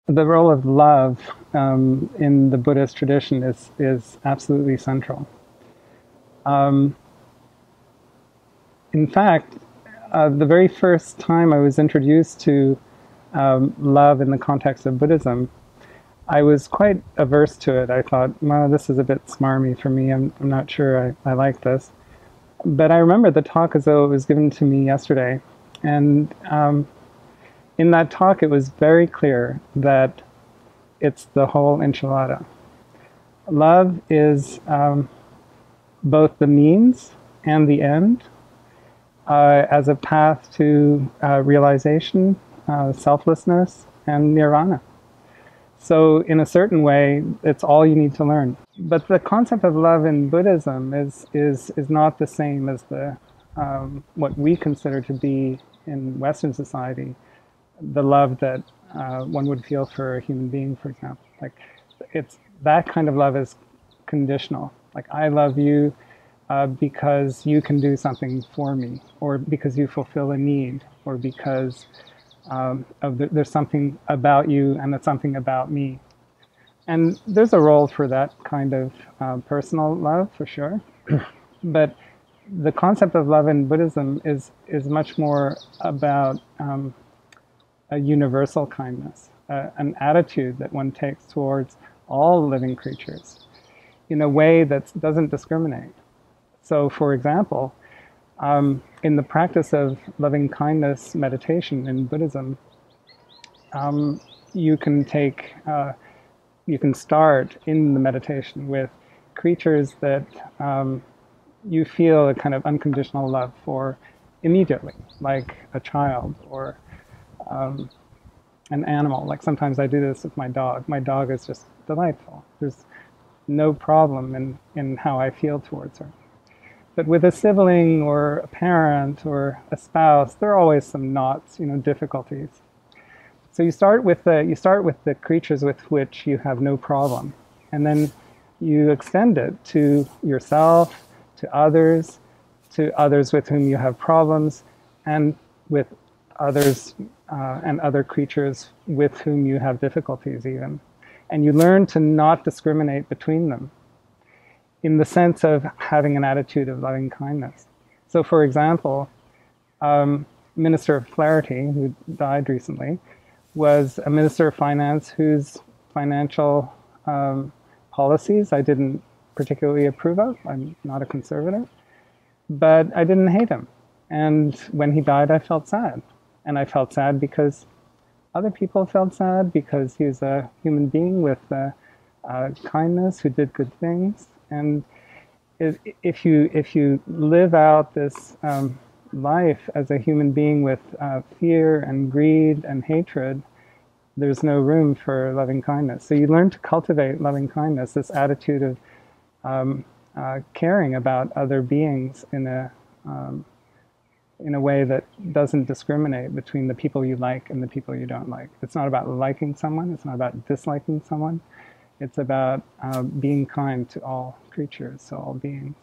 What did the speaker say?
The role of love in the Buddhist tradition is absolutely central. Um, in fact, the very first time I was introduced to love in the context of Buddhism, I was quite averse to it. I thought, well, this is a bit smarmy for me. I'm not sure I like this. But I remember the talk as though it was given to me yesterday. And in that talk, it was very clear that it's the whole enchilada. Love is both the means and the end as a path to realization, selflessness, and nirvana. So in a certain way, it's all you need to learn. But the concept of love in Buddhism is not the same as the what we consider to be in Western society, the love that one would feel for a human being, for example. Like, it's that kind of love is conditional. Like, I love you because you can do something for me, or because you fulfill a need, or because there's something about you and it's something about me. And there's a role for that kind of personal love, for sure. But the concept of love in Buddhism is much more about a universal kindness, an attitude that one takes towards all living creatures in a way that doesn't discriminate. So, for example, in the practice of loving kindness meditation in Buddhism, you can start in the meditation with creatures that you feel a kind of unconditional love for immediately, like a child or an animal. Like, sometimes I do this with my dog. My dog is just delightful. There's no problem in how I feel towards her. But with a sibling or a parent or a spouse, there are always some knots, difficulties. So you start with the creatures with which you have no problem, and then you extend it to yourself, to others with whom you have problems, and with others and other creatures with whom you have difficulties even. And you learn to not discriminate between them, in the sense of having an attitude of loving kindness. So, for example, Minister of Clarity, who died recently, was a Minister of Finance whose financial policies I didn't particularly approve of. I'm not a conservative, but I didn't hate him. And when he died, I felt sad. And I felt sad because other people felt sad, because he was a human being with kindness who did good things. And if you live out this life as a human being with fear and greed and hatred, there's no room for loving kindness. So you learn to cultivate loving kindness, this attitude of caring about other beings in a way that doesn't discriminate between the people you like and the people you don't like. It's not about liking someone. It's not about disliking someone. It's about being kind to all creatures, to all beings.